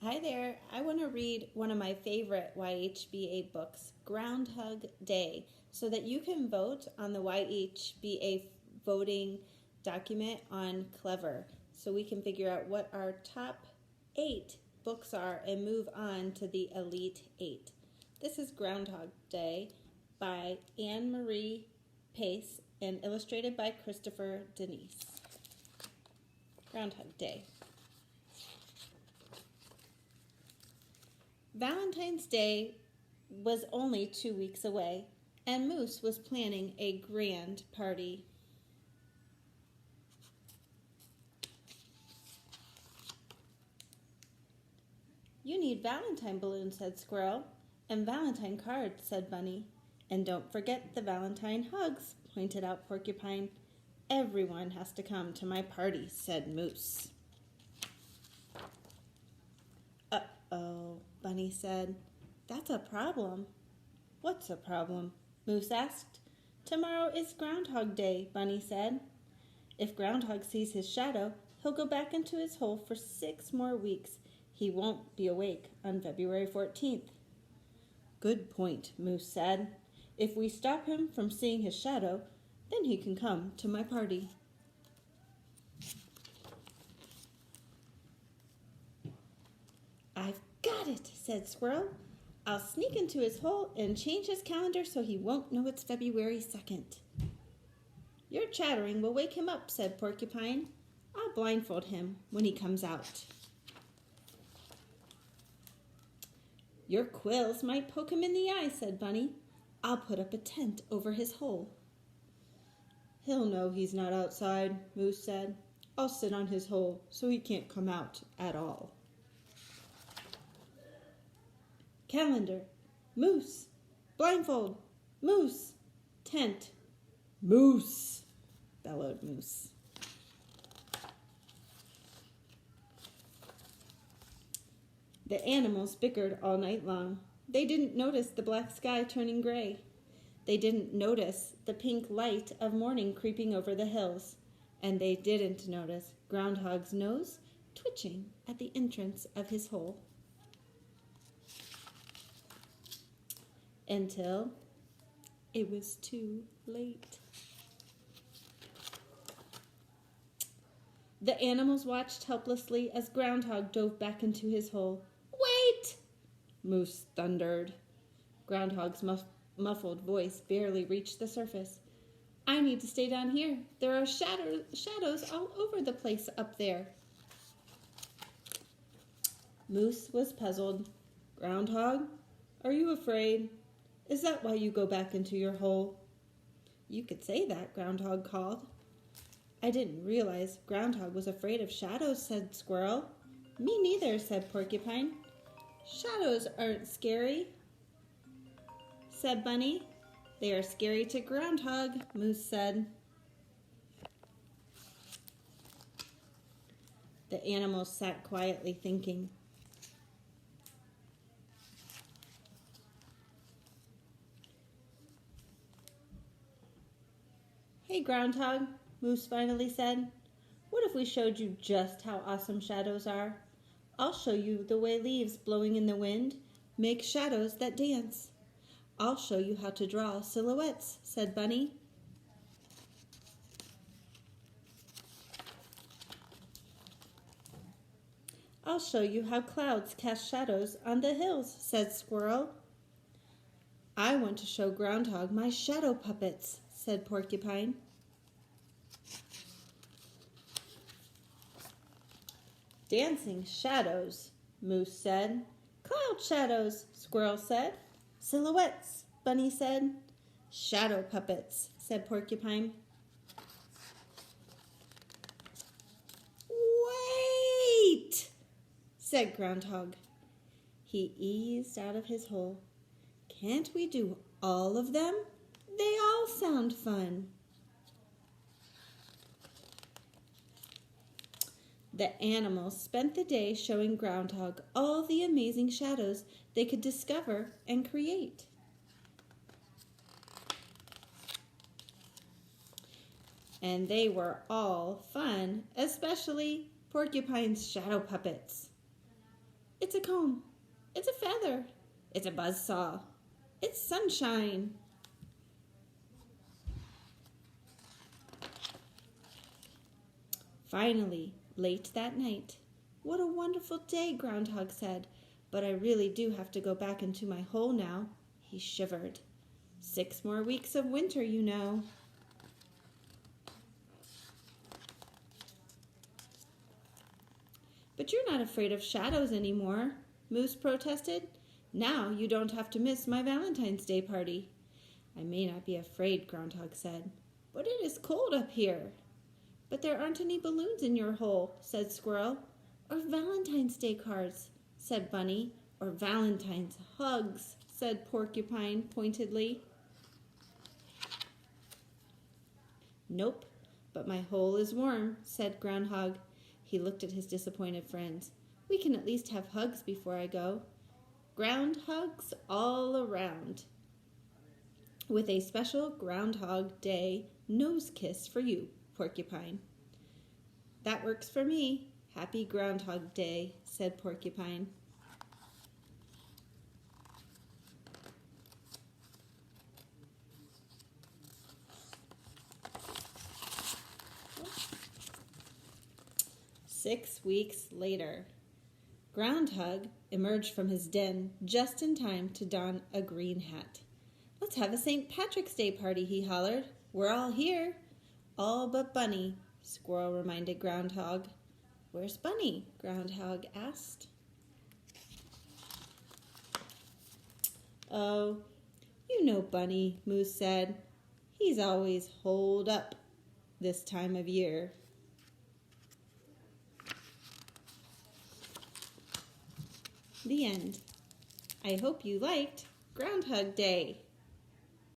Hi there. I want to read one of my favorite YHBA books, Groundhug Day, so that you can vote on the YHBA voting document on Clever, so we can figure out what our top 8 books are and move on to the Elite 8. This is Groundhog Day by Anne Marie Pace and illustrated by Christopher Denise. Groundhog Day. Valentine's Day was only 2 weeks away, and Moose was planning a grand party. "You need Valentine balloons," said Squirrel. "And Valentine cards," said Bunny. "And don't forget the Valentine hugs," pointed out Porcupine. "Everyone has to come to my party," said Moose. "Uh-oh," Bunny said. "That's a problem." "What's a problem?" Moose asked. "Tomorrow is Groundhog Day," Bunny said. "If Groundhog sees his shadow, he'll go back into his hole for 6 more weeks. He won't be awake on February 14th. "Good point," Moose said. "If we stop him from seeing his shadow, then he can come to my party." "I've got it," said Squirrel. "I'll sneak into his hole and change his calendar so he won't know it's February 2nd. "Your chattering will wake him up," said Porcupine. "I'll blindfold him when he comes out." "Your quills might poke him in the eye," said Bunny. "I'll put up a tent over his hole." "He'll know he's not outside," Moose said. "I'll sit on his hole so he can't come out at all." "Calendar, Moose, blindfold, Moose, tent, Moose," bellowed Moose. The animals bickered all night long. They didn't notice the black sky turning gray. They didn't notice the pink light of morning creeping over the hills. And they didn't notice Groundhog's nose twitching at the entrance of his hole. Until it was too late. The animals watched helplessly as Groundhog dove back into his hole. "Wait!" Moose thundered. Groundhog's muffled voice barely reached the surface. "I need to stay down here. There are shadows all over the place up there." Moose was puzzled. "Groundhog, are you afraid? Is that why you go back into your hole?" "You could say that," Groundhog called. "I didn't realize Groundhog was afraid of shadows," said Squirrel. "Me neither," said Porcupine. "Shadows aren't scary," said Bunny. "They are scary to Groundhog," Moose said. The animals sat quietly thinking. "Hey, Groundhog," Moose finally said. "What if we showed you just how awesome shadows are? I'll show you the way leaves blowing in the wind make shadows that dance. I'll show you how to draw silhouettes," said Bunny. "I'll show you how clouds cast shadows on the hills," said Squirrel. "I want to show Groundhog my shadow puppets," said Porcupine. "Dancing shadows," Moose said. "Cloud shadows," Squirrel said. "Silhouettes," Bunny said. "Shadow puppets," said Porcupine. "Wait!" said Groundhog. He eased out of his hole. "Can't we do all of them? They all sound fun." The animals spent the day showing Groundhog all the amazing shadows they could discover and create. And they were all fun, especially Porcupine's shadow puppets. It's a comb. It's a feather. It's a buzzsaw. It's sunshine. Finally, late that night. What a wonderful day, Groundhog said. But I really do have to go back into my hole now. He shivered. 6 more weeks of winter, you know. But you're not afraid of shadows anymore, Moose protested. Now you don't have to miss my Valentine's Day party. I may not be afraid, Groundhog said, but it is cold up here. But there aren't any balloons in your hole, said Squirrel. Or Valentine's Day cards, said Bunny. Or Valentine's hugs, said Porcupine pointedly. Nope, but my hole is warm, said Groundhog. He looked at his disappointed friends. We can at least have hugs before I go. Ground hugs all around. With a special Groundhog Day nose kiss for you, Porcupine. That works for me. Happy Groundhog Day, said Porcupine. Six weeks later, Groundhug emerged from his den just in time to don a green hat. Let's have a St. Patrick's Day party, he hollered. We're all here. All but Bunny, Squirrel reminded Groundhog. Where's Bunny? Groundhog asked. Oh, you know Bunny, Moose said. He's always holed up this time of year. The end. I hope you liked Groundhug Day.